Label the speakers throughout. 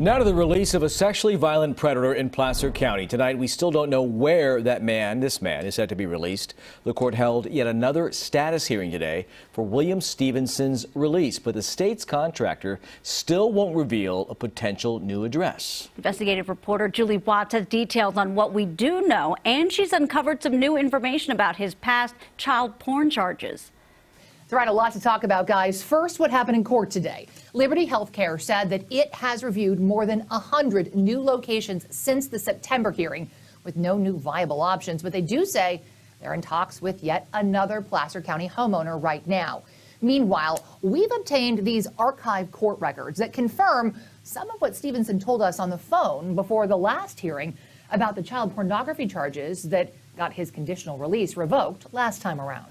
Speaker 1: Now to the release of a sexually violent predator in Placer County. Tonight, we still don't know where this man is set to be released. The court held yet another status hearing today for William Stevenson's release, but the state's contractor still won't reveal a potential new address.
Speaker 2: Investigative reporter Julie Watts has details on what we do know, and she's uncovered some new information about his past child porn charges.
Speaker 3: That's right, a lot to talk about, guys. First, what happened in court today. Liberty Healthcare said that it has reviewed more than 100 new locations since the September hearing with no new viable options. But they do say they're in talks with yet another Placer County homeowner right now. Meanwhile, we've obtained these archived court records that confirm some of what Stevenson told us on the phone before the last hearing about the child pornography charges that got his conditional release revoked last time around.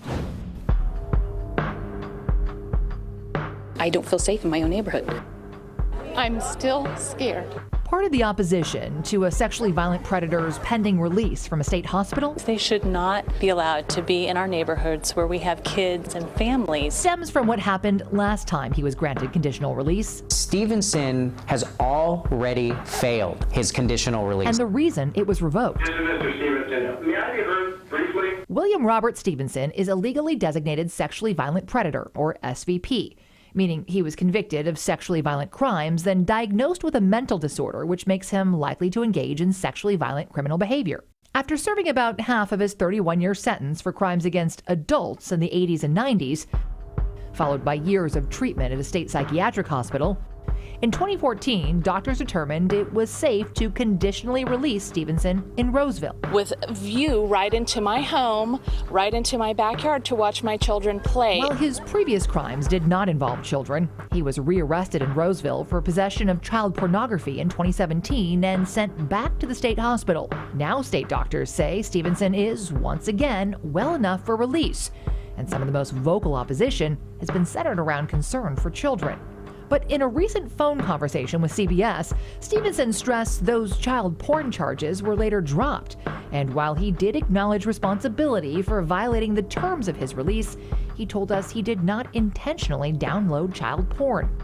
Speaker 4: I don't feel safe in my own neighborhood.
Speaker 5: I'm still scared.
Speaker 3: Part of the opposition to a sexually violent predator's pending release from a state hospital
Speaker 6: They should not be allowed to be in our neighborhoods where we have kids and families.
Speaker 3: Stems from what happened last time he was granted conditional release.
Speaker 7: Stevenson has already failed his conditional release.
Speaker 3: And the reason it was revoked.
Speaker 8: Mr. Stevenson, may I be heard briefly?
Speaker 3: William Robert Stevenson is a legally designated sexually violent predator, or SVP. Meaning he was convicted of sexually violent crimes, then diagnosed with a mental disorder which makes him likely to engage in sexually violent criminal behavior. After serving about half of his 31-year sentence for crimes against adults in the 80s and 90s, followed by years of treatment at a state psychiatric hospital, in 2014, doctors determined it was safe to conditionally release Stevenson in Roseville.
Speaker 6: With a view right into my home, right into my backyard to watch my children play.
Speaker 3: While his previous crimes did not involve children, he was rearrested in Roseville for possession of child pornography in 2017 and sent back to the state hospital. Now state doctors say Stevenson is, once again, well enough for release. And some of the most vocal opposition has been centered around concern for children. But in a recent phone conversation with CBS, Stevenson stressed those child porn charges were later dropped. And while he did acknowledge responsibility for violating the terms of his release, he told us he did not intentionally download child porn.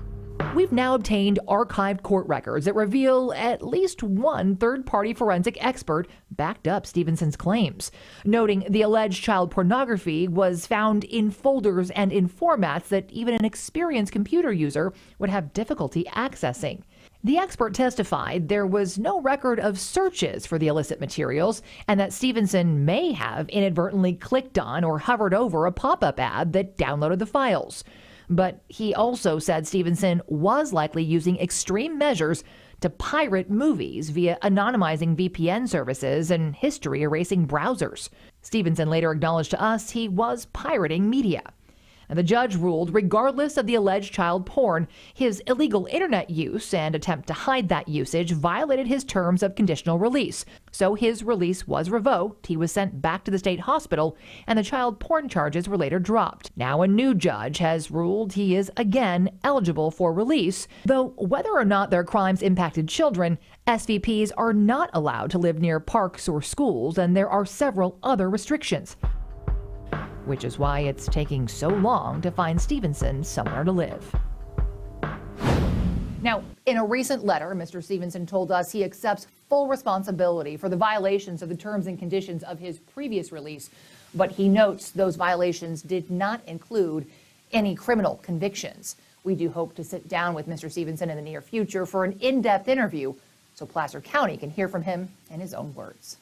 Speaker 3: We've now obtained archived court records that reveal at least one third-party forensic expert backed up Stevenson's claims, noting the alleged child pornography was found in folders and in formats that even an experienced computer user would have difficulty accessing. The expert testified there was no record of searches for the illicit materials and that Stevenson may have inadvertently clicked on or hovered over a pop-up ad that downloaded the files. But he also said Stevenson was likely using extreme measures to pirate movies via anonymizing VPN services and history erasing browsers. Stevenson later acknowledged to us he was pirating media. And the judge ruled, regardless of the alleged child porn, his illegal internet use and attempt to hide that usage violated his terms of conditional release. So his release was revoked, he was sent back to the state hospital, and the child porn charges were later dropped. Now a new judge has ruled he is again eligible for release, though whether or not their crimes impacted children, SVPs are not allowed to live near parks or schools, and there are several other restrictions. Which is why it's taking so long to find Stevenson somewhere to live. Now, in a recent letter, Mr. Stevenson told us he accepts full responsibility for the violations of the terms and conditions of his previous release, but he notes those violations did not include any criminal convictions. We do hope to sit down with Mr. Stevenson in the near future for an in-depth interview so Placer County can hear from him in his own words.